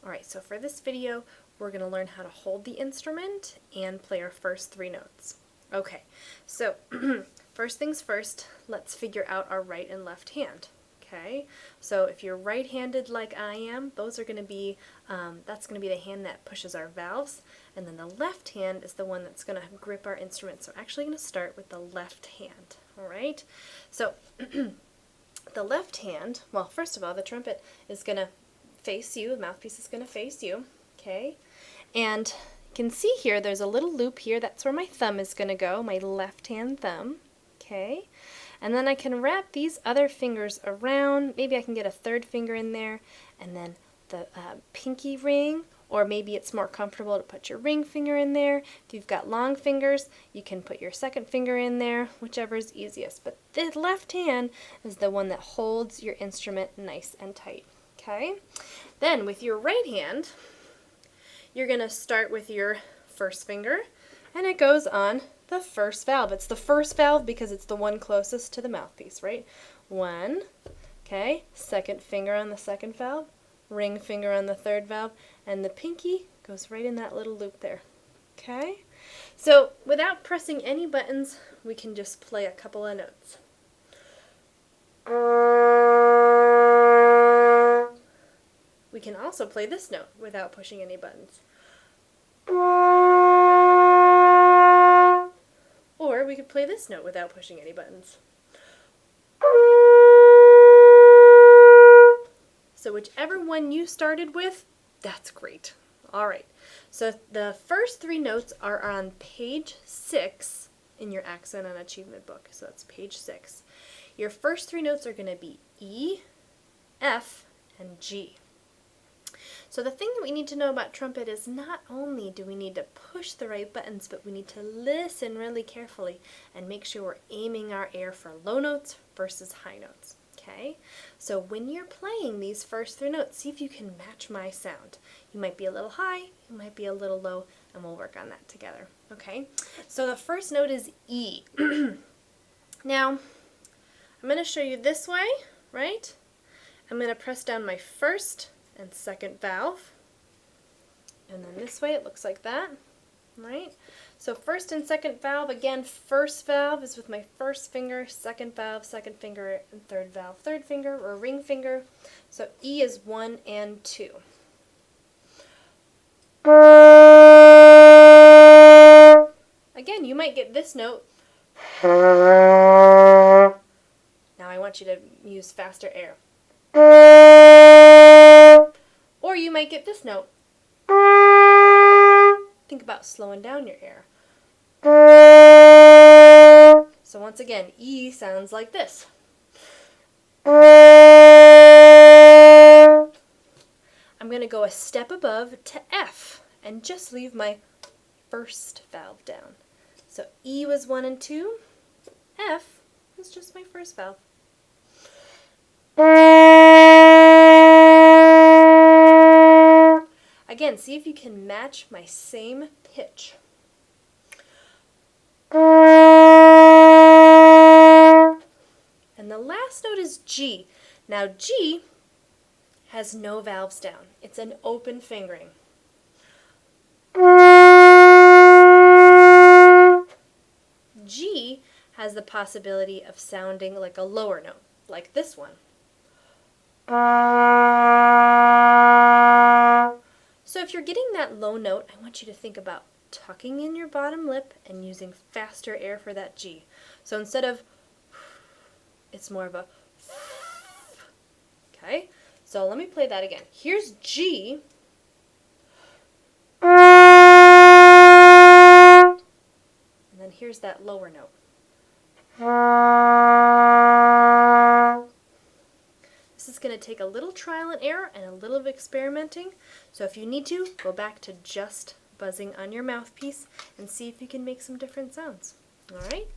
Alright, so for this video, we're going to learn how to hold the instrument and play our first 3 notes. Okay, so first things first, let's figure out our right and left hand. Okay, so if you're right-handed like I am, those are going to be, that's going to be the hand that pushes our valves, and then the left hand is the one that's going to grip our instrument. So I'm actually going to start with the left hand. Alright, so the left hand, well, first of all, the trumpet is going to face you, the mouthpiece is going to face you, okay, and you can see here there's a little loop here, that's where my thumb is going to go, my left hand thumb, okay, and then I can wrap these other fingers around, maybe I can get a third finger in there, and then the pinky ring, or maybe it's more comfortable to put your ring finger in there. If you've got long fingers, you can put your second finger in there, whichever is easiest, but the left hand is the one that holds your instrument nice and tight. Okay, then with your right hand, you're going to start with your first finger, and it goes on the first valve. It's the first valve because it's the one closest to the mouthpiece, right? 1, okay, second finger on the second valve, ring finger on the third valve, and the pinky goes right in that little loop there. Okay, so without pressing any buttons, we can just play a couple of notes. We can also play this note without pushing any buttons. Or we could play this note without pushing any buttons. So whichever one you started with, that's great. Alright, so the first 3 notes are on page 6 in your Accent and Achievement book. So that's page 6. Your first 3 notes are going to be E, F, and G. So the thing that we need to know about trumpet is not only do we need to push the right buttons, but we need to listen really carefully and make sure we're aiming our air for low notes versus high notes. Okay? So when you're playing these first 3 notes, see if you can match my sound. You might be a little high, you might be a little low, and we'll work on that together. Okay? So the first note is E. Now, I'm going to show you this way, right? I'm going to press down my first and second valve, and then this way it looks like that, right? So first and second valve, again, first valve is with my first finger, second valve, second finger, and third valve, third finger, or ring finger. So E is 1 and 2. Again, you might get this note. Now I want you to use faster air. Or you might get this note. Think about slowing down your air. So once again, E sounds like this. I'm going to go a step above to F and just leave my first valve down. So E was 1 and 2. F was just my first valve. Again, see if you can match my same pitch. And the last note is G. Now G has no valves down. It's an open fingering. G has the possibility of sounding like a lower note, like this one. So if you're getting that low note, I want you to think about tucking in your bottom lip and using faster air for that G. So instead of, it's more of a, okay? So let me play that again. Here's G. And then here's that lower note. This is going to take a little trial and error and a little of experimenting. So if you need to, go back to just buzzing on your mouthpiece and see if you can make some different sounds. All right?